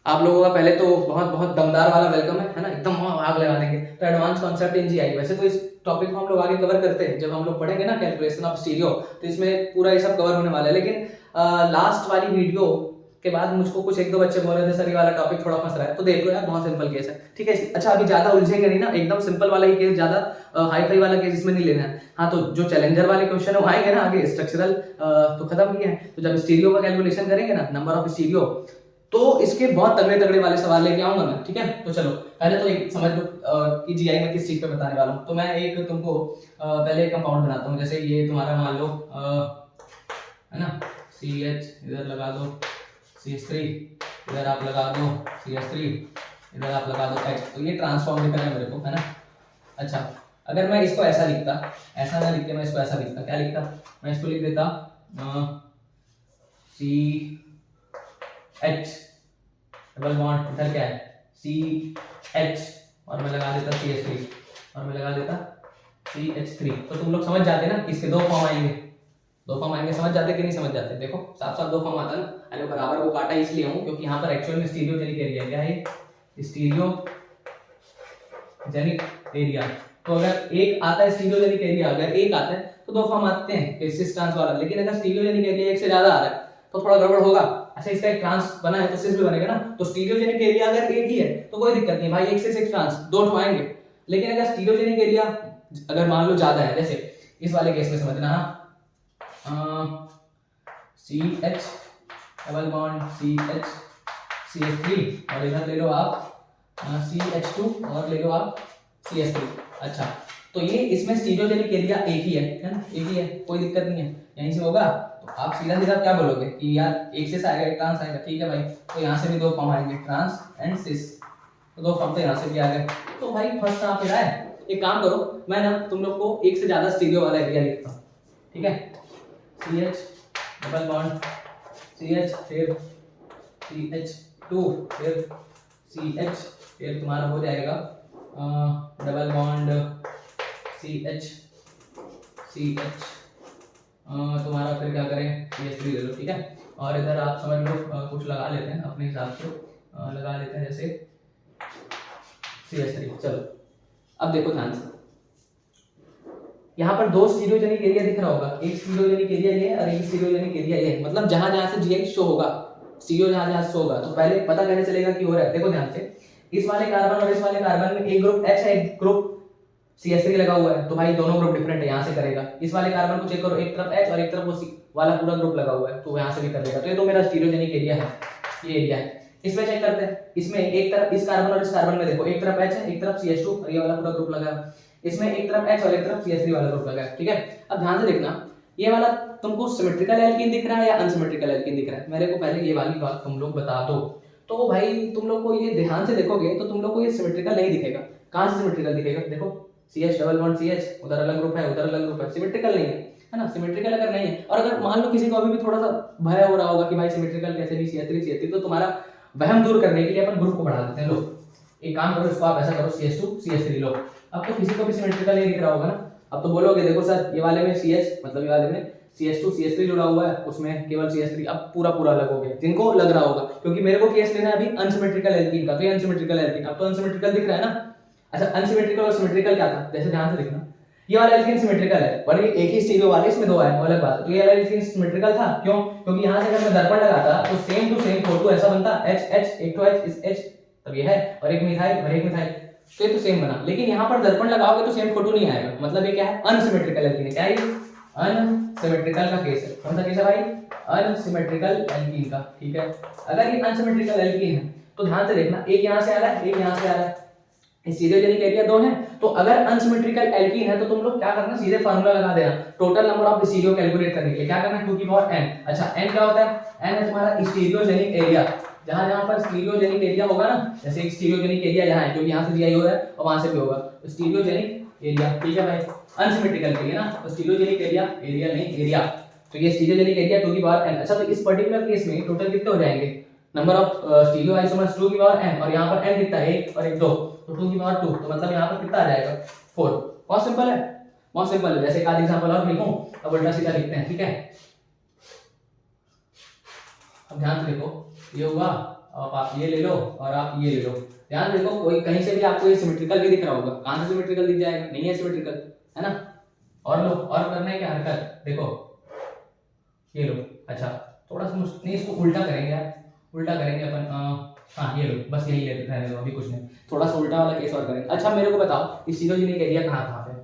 आप लोगों का पहले तो बहुत बहुत दमदार वाला वेलकम है ना, एकदम हम आग लगा देंगे। तो एडवांस कॉन्सेप्ट इन जीआई, वैसे तो इस टॉपिक को हम लोग आगे कवर करते हैं जब हम लोग पढ़ेंगे ना कैलकुलेशन ऑफ स्टीरियो, तो इसमें पूरा ये सब कवर होने वाला है। लेकिन लास्ट वाली वीडियो के बाद मुझको कुछ एक दो बच्चे बोल रहे थे सर ये वाला टॉपिक थोड़ा फंस रहा है, तो देख लो यार बहुत सिंपल केस है, ठीक है। अच्छा अभी ज्यादा उलझेंगे नहीं ना, एकदम सिंपल वाला ही केस, ज्यादा हाई फाई वाला केस इसमें नहीं लेना है। हाँ तो जो चैलेंजर वाले क्वेश्चन है वो आएंगे ना आगे, स्ट्रक्चरल तो खत्म किया है। तो जब स्टीरियो का कैलकुलेशन करेंगे ना, नंबर ऑफ स्टीरियो, तो इसके बहुत तगड़े तगड़े वाले सवाल लेके आऊंगा मैं, ठीक है। तो चलो पहले तो एक समझ लो कि जीआई में किस चीज पे बताने वाला हूँ। तो मैं एक तुमको पहले एक कंपाउंड बनाता हूँ, जैसे ये तुम्हारा मान लो है ना, CH इधर लगा दो, CH3 इधर आप लगा दो, CH3 इधर आप लगा दो H, तो ये ट्रांसफॉर्म दिख रहा है मेरे को, है ना। अच्छा अगर मैं इसको ऐसा लिखता, ऐसा ना लिख के मैं इसको ऐसा लिखता, क्या लिखता, मैं इसको लिख देता CH डबल बॉन्ड, इधर क्या है CH, और मैं लगा देता CH3, और मैं लगा देता CH3। तो तुम लोग समझ जाते ना इसके दो फॉर्म आएंगे, दो फॉर्म आएंगे, समझ जाते कि नहीं समझ जाते। देखो साफ साफ दो फॉर्म आता है ना। अरे बराबर वो काटा इसलिए हूं क्योंकि यहाँ पर एक्चुअल में स्टीरियोजेनिक एरिया क्या है, स्टीरियोजेनिक एरिया। तो अगर एक आता है स्टीरियोजेनिक एरिया, अगर एक आता है तो दो फॉर्म आते हैं सिस ट्रांस वाला। लेकिन अगर स्टीरियोजेनिक एरिया एक से ज्यादा आ रहा है तो थोड़ा गड़बड़ होगा। अच्छा इसका एक ट्रांस बना है तो सिस भी बनेगा ना। तो स्टीरियोजेनिक एरिया अगर एक ही है तो कोई दिक्कत नहीं भाई, एक से सिक्स ट्रांस दो आएंगे। लेकिन अगर स्टीरियोजेनिक एरिया अगर मान लो ज्यादा है, जैसे इस वाले केस में समझना, CH double bond CH CH3, और इधर ले लो आप CH2 और ले लो आप CH3। अच्छा तो ये इसमें स्टीरियोजेनिक एरिया एक ही है ना, एक ही है, कोई दिक्कत नहीं है, यहीं से होगा। तो आप सीधा सीधा क्या बोलोगे कि यार एक से आएगा एक ट्रांस आएगा, ठीक है भाई। तो यहाँ से भी दो फॉर्म आएंगे, ट्रांस एंड सिस, तो दो फॉर्म तो यहाँ से भी आ गए। तो भाई फर्स्ट कहाँ पे रहा है, एक काम करो मैं ना तुम लोग को एक से ज्यादा स्टीरियो वाला एरिया लिखता हूँ, ठीक है। CH डबल बॉन्ड CH, फिर CH2, फिर CH, फिर तुम्हारा हो जाएगा डबल बॉन्ड CH तुम्हारा फिर क्या करें CH3 ले लो, ठीक है। और इधर आप समझ लो कुछ लगा लेते हैं अपने हिसाब से, लगा लेते हैं जैसे CH3। चलो अब देखो ध्यान से, यहाँ पर दो स्टीरियोजेनिक एरिया दिख रहा होगा, एक स्टीरियोजेनिक एरिया ये है और एक स्टीरियोजेनिक एरिया ये है। मतलब जहां जहां से जीआई शो होगा, सीओ जहां जहां शो होगा, तो पहले पता कैसे चलेगा कि हो रहा है। देखो ध्यान से, इस वाले कार्बन और इस वाले कार्बन में एक ग्रुप H है, एक ग्रुप CH3 लगा हुआ है, तो भाई दोनों ग्रुप डिफरेंट है, यहाँ से करेगा। इस वाले कार्बन को चेक करो, एक तरफ H और एक तरफ वो वाला पूरा ग्रुप लगा हुआ है, तो यहाँ से भी कर लेगा। तो ये तो मेरा स्टीरियोजेनिक एरिया है, ये एरिया है। इसमें चेक करते हैं, इसमें एक तरफ इस कार्बन और इस कार्बन में देखो, एक तरफ H है, एक तरफ CH2 और ये वाला पूरा ग्रुप लगा है। इसमें एक तरफ H और एक तरफ CH3 वाला ग्रुप लगा है, ठीक है। अब ध्यान से देखना, ये वाला तुमको सिमेट्रिकल एल्कीन दिख रहा है या अनसिमेट्रिकल एल्कीन दिख रहा है। मेरे को पहले ये वाली बात तुम लोग बता दो। तो भाई तुम लोग को ये ध्यान से देखोगे तो तुम लोग को ये सिमेट्रिकल नहीं दिखेगा। कहाँ से सिमेट्रिकल दिखेगा, देखो CH डबल बॉन्ड CH, उधर अलग ग्रुप है, उधर अलग ग्रुप है, सिमेट्रिकल नहीं है ना। सिमेट्रिकल अगर नहीं है, और अगर मान लो किसी को अभी भी थोड़ा सा भय हो रहा होगा कि भाई सिमेट्रिकल कैसे नहीं CH3, तो तुम्हारा वहम दूर करने के लिए अपन ग्रुप को बढ़ा देते हैं। लो एक काम करो, इसको आप ऐसा करो CH2 CH3 लो। अब तो किसी को भी सिमेट्रिकल नहीं दिख रहा होगा ना। अब तो बोलोगे देखो सर ये वाले में CH, मतलब ये वाले में CH2 CH3 जुड़ा हुआ है, उसमें केवल CH3। अब पूरा पूरा अलग हो गया, जिनको लग रहा होगा, क्योंकि मेरे को केस लेना है अभी अनसिमेट्रिकल एल्कीन का, तो ये अनसिमेट्रिकल एल्कीन, अब तो अनसिमेट्रिकल दिख रहा है ना। अच्छा अनसिमेट्रिकल और सिमेट्रिकल क्या था, जैसे ध्यान से देखना, ये वाला एल्कीन सिमेट्रिकल है, पर ये एक ही स्टीरियो वाले, इसमें दो है, वो अलग बात है। तो ये वाला एल्कीन सिमेट्रिकल था, क्यों, क्योंकि यहाँ से अगर मैं दर्पण लगाता तो सेम टू सेम फोटो ऐसा बनता, H H, एक तो H इस H, तब ये है, और एक मिथाइल और एक मिथाइल, तो ये तो सेम बना। लेकिन यहाँ पर दर्पण लगाओगे तो सेम फोटो नहीं आएगा, मतलब ये क्या है, अनसिमेट्रिकल एल्कीन है। क्या है, अनसिमेट्रिकल का केस है। कौन सा केस है भाई, अनसिमेट्रिकल एल्कीन का, ठीक है। अगर ये अनसिमेट्रिकल एल्कीन है तो ध्यान से देखना, एक यहाँ से आ रहा है, एक यहाँ से आ रहा है, स्टीरियोजेनिक एरिया दो है। तो अगर अनसिमेट्रिकल एल्कीन है तो तुम लोग क्या करना, सीधे फार्मूला लगा देना, total number of stereo calculate करने के लिए क्या करना है, 2 की पावर n। अच्छा n क्या होता है, n है तुम्हारा स्टीरियोजेनिक एरिया। जहां जहां पर स्टीरियोजेनिक एरिया होगा ना, जैसे एक स्टीरियोजेनिक एरिया यहाँ है क्योंकि यहाँ से जीआई हो रहा है और वहां से भी होगा, तो स्टीरियोजेनिक एरिया, ठीक है भाई। अनसिमेट्रिकल के लिए ना, तो स्टीरियोजेनिक एरिया, एरिया नहीं एरिया, तो ये स्टीरियोजेनिक एरिया 2 की पावर n। अच्छा तो इस पर्टिकुलर केस में टोटल कितने हो जाएंगे, नंबर ऑफ स्टीरियो आइसोमर्स 2 की पावर n, और यहाँ पर n कितना है, 1 और 1 2, तो 2 की पावर 2, तो मतलब यहाँ पर कितना आ जाएगा 4। बहुत सिंपल है, बहुत सिंपल है। जैसे एक आध एग्जांपल और लिखूं, अब उल्टा सीधा लिखते हैं, ठीक है। अब ध्यान से देखो, ये हुआ आप ये ले लो और आप ये ले लो। ध्यान देखो कोई कहीं से भी आपको ये सिमेट्रिकल नहीं दिख रहा होगा, कहां से सिमेट्रिकल दिख जाएगा, नहीं है सिमेट्रिकल, है ना। और लो, और करना है क्या हरकत, देखो ये लो। अच्छा थोड़ा सा नहीं, इसको उल्टा करेंगे यार, उल्टा करेंगे अपन। हाँ ये लो, बस यही ले रहने दो, अभी कुछ नहीं, थोड़ा सा उल्टा वाला केस और करेंगे। अच्छा मेरे को बताओ इस सीरोजेनिक एरिया कहाँ पे,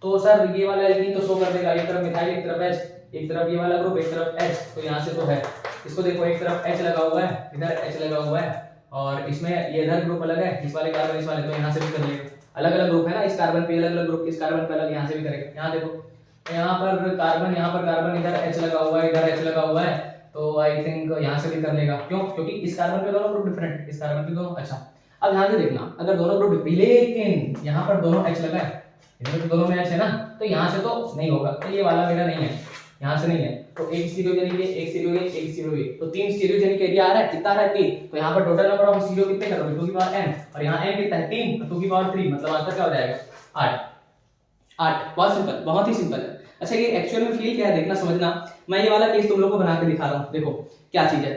तो सर ये वाला एल्कीन तो शो कर देगा, एक तरफ मिथाइल एक तरफ H, एक तरफ ये वाला ग्रुप एक तरफ H, तो यहाँ से तो है। इसको देखो एक तरफ H लगा हुआ है, इधर H लगा हुआ है, और इसमें ये इधर ग्रुप अलग है, इस वाले कार्बन इस वाले, तो यहाँ से भी कर लेगा। अलग अलग ग्रुप है ना, इस कार्बन पे अलग अलग ग्रुप, इस कार्बन पे अलग, यहाँ से भी करेगा। यहाँ देखो यहाँ पर कार्बन, इधर H लगा हुआ है, इधर H लगा हुआ है, तो आई थिंक यहाँ से भी कर लेगा। क्यों? क्योंकि इस कार्बन पे दोनों ग्रुप डिफरेंट, इस कार्बन पे दोनों। अच्छा अब ध्यान से देखना, अगर दोनों ग्रुप, लेकिन यहाँ पर दोनों H लगा है, इधर तो दोनों में H है ना, तो यहाँ से तो नहीं होगा, तो ये वाला मेरा नहीं है, यहाँ से नहीं है। तो एक स्टीरियोजेनिक, एक स्टीरियोजेनिक, एक स्टीरियोजेनिक, तो 3 स्टीरियोजेनिक एरिया आ रहा है, कितना आ रहा है 3, तो यहाँ पर टोटल नंबर ऑफ स्टीरियो कितने करोगे 2 की पावर n, और यहाँ n कितना है 3, तो 2 की पावर 3, मतलब आंसर क्या हो जाएगा 8। बहुत सिंपल, बहुत ही सिंपल है। अच्छा ये एक्चुअल में फील क्या है देखना, समझना। मैं ये वाला केस तुम लोग को बना के दिखा रहा हूँ, देखो क्या चीज है,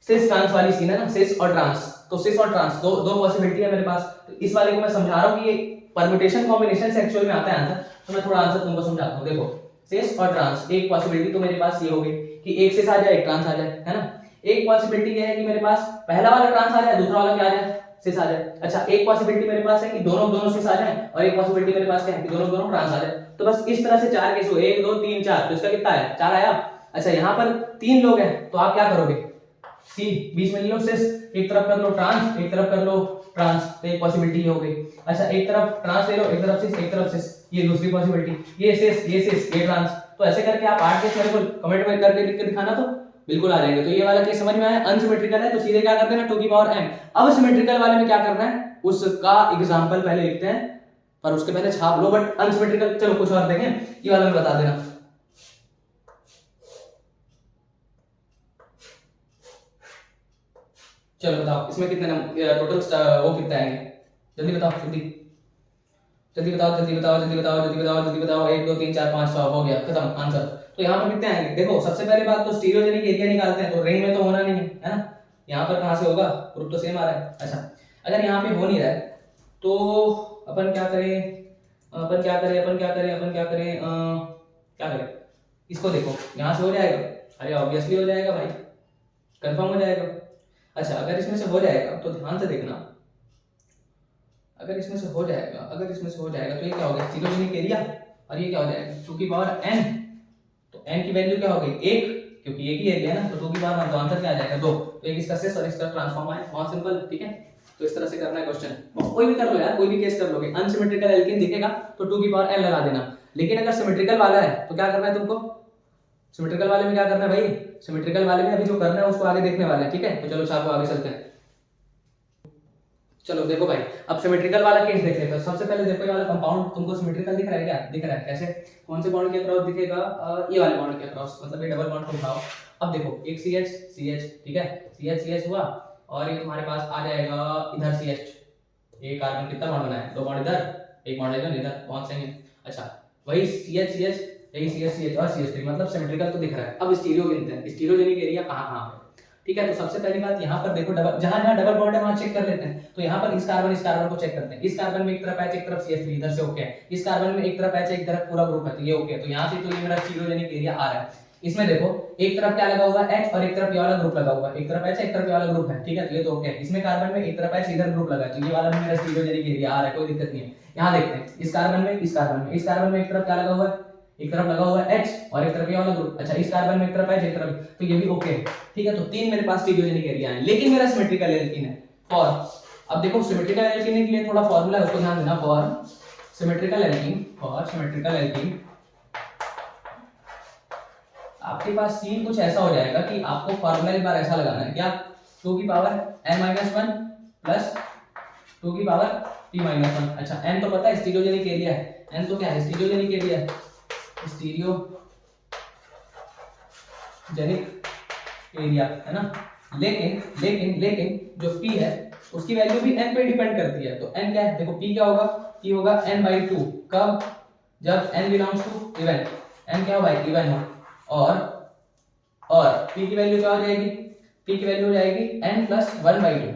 सिस ट्रांस वाली सीन है ना, सिस और ट्रांस, तो सिस और ट्रांस दो पॉसिबिलिटी है मेरे पास। तो इस वाले को मैं समझा रहा हूँ कि ये परम्यूटेशन कॉम्बिनेशन से एक्चुअल में आता है आंसर, तो मैं थोड़ा आंसर तुमको समझाता हूँ। देखो सिस और ट्रांस, एक पॉसिबिलिटी तो मेरे पास ये हो गई कि एक सिस आ जाए एक ट्रांस आ जाए, है ना। एक पॉसिबिलिटी ये है कि मेरे पास पहला वाला ट्रांस आ जाए, दूसरा वाला क्या आ जाए सिस आ जाए। अच्छा एक पॉसिबिलिटी मेरे पास है कि दोनों सिस आ जाए, और एक पॉसिबिलिटी मेरे पास क्या है कि दोनों ट्रांस आ जाए। तो बस इस तरह से 4 केस हो, 1 2 3 4, तो इसका कितना है 4 आया। अच्छा यहाँ पर 3 लोग हैं, तो आप क्या करोगे, सी बीच में ले लो सिस, एक तरफ कर लो ट्रांस, एक तरफ कर लो ट्रांस, तो एक पॉसिबिलिटी हो गई। अच्छा एक तरफ ट्रांस ले लो, एक तरफ सिस, एक तरफ सिस, ये दूसरी पॉसिबिलिटी, ये सिस ये ट्रांस। तो ऐसे करके आप 8 केस मेरे को कमेंट में करके लिख के दिखाना, तो बिल्कुल आ जाएंगे। तो ये वाला केस समझ में आया, अनसिमेट्रिकल है तो सीधे क्या कर देना 2 की पावर n। अब सिमेट्रिकल वाले में क्या करना है, उसका एग्जांपल पहले लिखते हैं, पर उसके पहले छाप लो। बट अनसिमेट्रिकल चलो कुछ और देखें, ये वाला बता देना। चलो बताओ इसमें कितने टोटल वो कितने आएंगे, जल्दी बताओ, जल्दी जल्दी बताओ, जल्दी बताओ, जल्दी बताओ, जल्दी बताओ, जल्दी बताओ। 1 2 3 4 5 6 हो गया, खत्म आंसर। तो यहाँ पर कितने आएंगे, देखो सबसे पहले बात तो स्टीरियोजेनिक एरिया निकालते हैं, तो रिंग में तो होना नहीं है ना, यहाँ पर कहाँ से होगा, ग्रुप तो सेम आ रहा है। अच्छा अगर यहाँ पे हो नहीं रहा है तो अपन क्या करें, इसको देखो यहाँ से हो जाएगा, अरे ऑब्वियसली हो जाएगा भाई, कंफर्म हो जाएगा। अच्छा अगर इसमें से हो जाएगा तो ध्यान से देखना, अगर इसमें से हो जाएगा तो ये क्या हो गया स्टीरियोजेनिक एरिया, और ये क्या हो जाएगा 2 की पावर n, तो n की वैल्यू क्या हो गई 1, क्योंकि एक ही एरिया ना, तो 2 की पावर 1, तो आंसर क्या आ जाएगा 2। तो एक इसका सिस और इसका ट्रांसफॉर्म है, बहुत सिंपल, ठीक है। तो इस तरह से करना है क्वेश्चन, कोई भी कर लो यार, कोई भी केस कर लोगे। अनसिमेट्रिकल एल्कीन दिखेगा तो 2 की पावर n लगा देना, लेकिन अगर सिमेट्रिकल वाला है तो क्या करना है तुमको, सिमेट्रिकल वाले में क्या करना है भाई, सिमेट्रिकल वाले में अभी जो करना है उसको आगे देखने वाले हैं, ठीक है। तो चलो छापो आगे चलते हैं। चलो देखो भाई अब सिमेट्रिकल वाला केस देख लेते हैं। सबसे पहले देखो ये वाला कंपाउंड तुमको सिमेट्रिकल दिख रहा है क्या, दिख रहा है, कैसे, कौन से बॉन्ड के अक्रॉस दिखेगा, ये वाले बॉन्ड के अक्रॉस, मतलब ये डबल बॉन्ड को उठाओ। अब देखो एक CH, ठीक है, CH हुआ, और ये तुम्हारे पास आ जाएगा इधर CH, ये कार्बन कितना बॉन्ड बना है, 2 बॉन्ड इधर, 1 बॉन्ड इधर, बहुत सही है। अच्छा वही CH यही CH और CH3, मतलब सिमेट्रिकल तो दिख रहा है। अब स्टीरियो गिनते हैं, स्टीरियोजेनिक एरिया कहाँ है, ठीक है। तो सबसे पहली बात यहाँ पर देखो, जहां डबल बॉन्ड है वहां चेक कर लेते हैं। तो यहाँ पर इस कार्बन को चेक करते हैं, इस कार्बन में एक तरफ H एक तरफ CH3, इधर से ओके है, इस कार्बन में एक तरफ H एक तरफ पूरा ग्रुप है, तो ये ओके है। तो यहाँ से तो ये मेरा स्टीरियोजेनिक एरिया आ रहा है। इसमें देखो एक तरफ क्या लगा हुआ है H, और एक तरफ ये वाला ग्रुप लगा हुआ है, एक तरफ H एक तरफ ये वाला ग्रुप है, ठीक है, तो ये तो ओके है। इसमें कार्बन में एक तरफ H इधर ग्रुप लगा है, तो ये वाला भी मेरा स्टीरियोजेनिक एरिया आ रहा है, कोई दिक्कत नहीं है। यहाँ देखते हैं इस कार्बन में एक तरफ क्या लगा हुआ है, एक तरफ लगा हुआ है H और एक तरफ ये वाला ग्रुप। अच्छा इस कार्बन में एक तरफ H एक तरफ, तो ये भी ओके है, ठीक है। तो 3 मेरे पास स्टीरियोजेनिक एरिया है, लेकिन मेरा सिमेट्रिकल एल्कीन है। और अब देखो सिमेट्रिकल एल्कीन के लिए थोड़ा फार्मूला है, उसको ध्यान देना। फॉर सिमेट्रिकल एल्कीन आपके पास सीन कुछ ऐसा हो जाएगा कि आपको फार्मूला एक बार ऐसा लगाना है, क्या 2 की पावर n-1 प्लस 2 की पावर p-1। अच्छा n तो पता है स्टीरियोजेनिक एरिया है, n तो क्या है स्टीरियोजेनिक एरिया है, स्टीरियोजेनिक एरिया है ना। लेकिन जो p है उसकी वैल्यू भी n पे डिपेंड करती है। तो n क्या है, देखो p क्या होगा, p होगा n/2, कब, जब n belongs to even, n क्या होगा इवन हो, और p की वैल्यू क्या हो जाएगी, p की वैल्यू हो जाएगी n प्लस 1/2,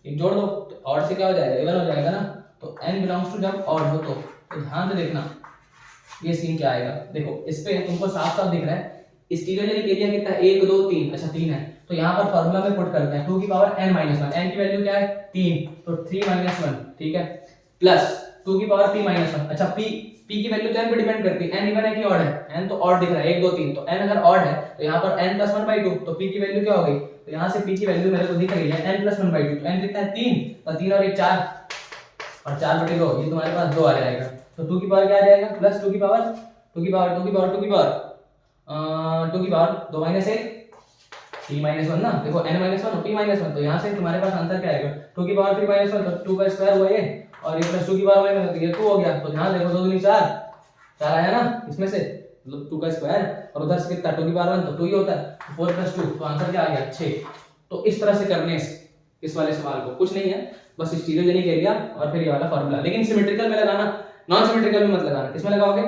एक जोड़ दो तो ऑड से क्या हो जाएगा, इवन हो जाएगा ना। तो n बिलोंग्स टू जब ऑड हो तो ध्यान से देखना ये सीन क्या आएगा। देखो इस पे तुमको साफ साफ दिख रहा है स्टीरियोजेनिक एरिया कितना है, 1 2 3, अच्छा 3 है। तो यहाँ पर फॉर्मूला में पुट करते हैं 2 की पावर n माइनस 1, n की वैल्यू क्या है 3, तो 3 माइनस 1, ठीक है, प्लस 2 की पावर p माइनस 1, अच्छा p की वैल्यू तो n पे डिपेंड करती है, n इवन है कि ऑड है, n तो ऑड दिख रहा है 1 2 3, तो n अगर ऑड है तो यहाँ पर n प्लस 1/2, तो p की वैल्यू क्या हो गई, तो यहाँ से p की वैल्यू मेरे को दिख रही है n प्लस 1/2, तो n कितना है 3, तो 3 और 1 4, और 4/2 ये तुम्हारे पास 2 आ जाएगा। तो 2 की पावर क्या आ जाएगा, प्लस 2 की पावर 2 की पावर 2 की पावर 2 की पावर 2 की पावर 2 माइनस 1 t माइनस 1 ना, देखो n माइनस 1 और p माइनस 1, तो यहाँ से तुम्हारे पास आंसर क्या आएगा 2 की पावर 3 माइनस 1, तो 2 का स्क्वायर हुआ ये, और ये प्लस 2 की पावर माइनस 1 ये 2 हो गया। तो ध्यान देखो 2 दूनी 4, 4 आया ना इसमें से, मतलब 2 का स्क्वायर, और उधर से कितना 2 की पावर 1 तो 2 ही होता है, 4 प्लस 2, तो आंसर क्या आ गया 6। तो इस तरह से करने इस वाले सवाल को, कुछ नहीं है बस स्टीरियोजेनिक एरिया और फिर ये वाला फॉर्मूला, लेकिन सिमेट्रिकल में लगाना, नॉन सिमेट्रिकल में मत लगाना। किसमें लगाओगे,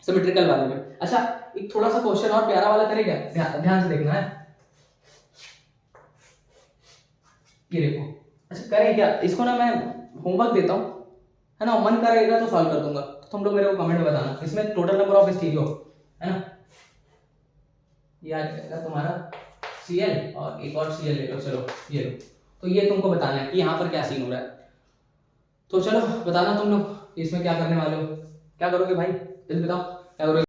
सिमेट्रिकल वाले में। अच्छा एक थोड़ा सा क्वेश्चन और प्यारा वाला करेगा, ध्यान से देखना है, ये देखो। अच्छा करें क्या इसको ना, मैं होमवर्क देता हूँ है ना, मन करेगा तो सॉल्व कर दूंगा, तो तुम लोग मेरे को कमेंट में बताना। इसमें टोटल नंबर ऑफ स्टीरियो है ना, ये आ जाएगा तुम्हारा Cl और एक और Cl ले लो, चलो ये लो, तो ये तुमको बताना है कि यहाँ पर क्या सीन हो रहा है। तो चलो बताना तुम लोग इसमें क्या करने वाले हो, क्या करोगे भाई जल्दी बताओ क्या करोगे।